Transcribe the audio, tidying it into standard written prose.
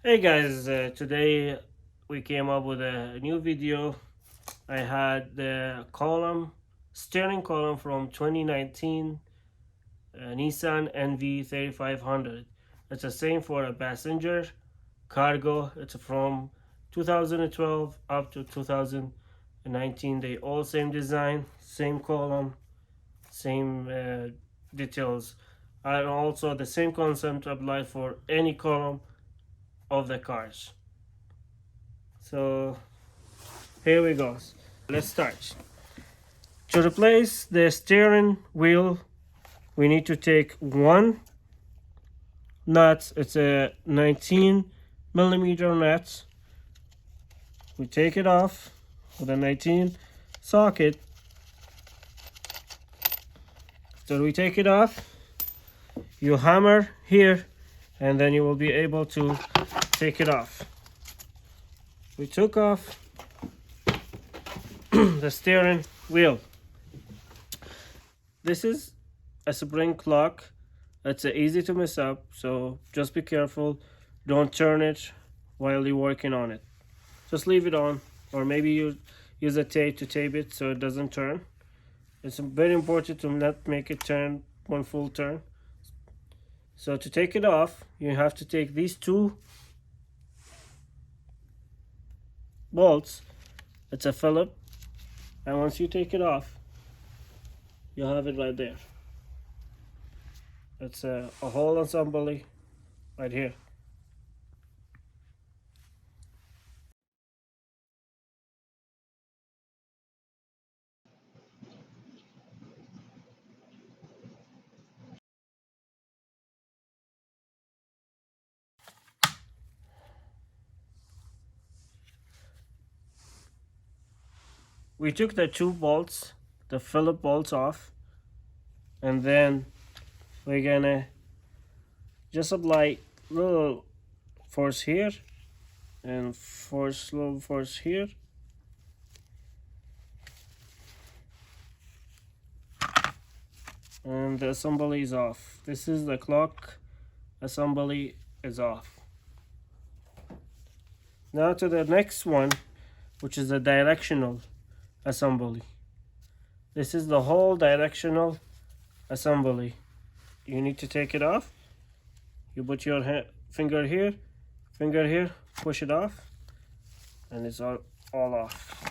Hey guys, today we came up with a new video. I had the steering column from 2019 Nissan NV3500. It's the same for a passenger, cargo. It's from 2012 up to 2019. They all same design, same column, same details. And also the same concept applied for any column of the cars. So here we go. Let's start. To replace the steering wheel, we need to take one nut. It's a 19 millimeter nut. We take it off with a 19 socket. So we take it off. You hammer here, and then you will be able to take it off. We took off the steering wheel. This is a Springclock. It's easy to mess up, so just be careful. Don't turn it while you're working on it. Just leave it on, or maybe you use a tape to tape it so it doesn't turn. It's very important to not make it turn one full turn. So to take it off, you have to take these two bolts. It's a Phillips, and once you take it off, you'll have it right there. It's a whole assembly right here. We took the two bolts, the Phillips bolts off, and then we're gonna just apply little force here and little force here. And the assembly is off. This is the clock assembly is off. Now to the next one, which is the directional assembly. This is the whole directional assembly. You need to take it off. You put your finger here, push it off, and it's all off.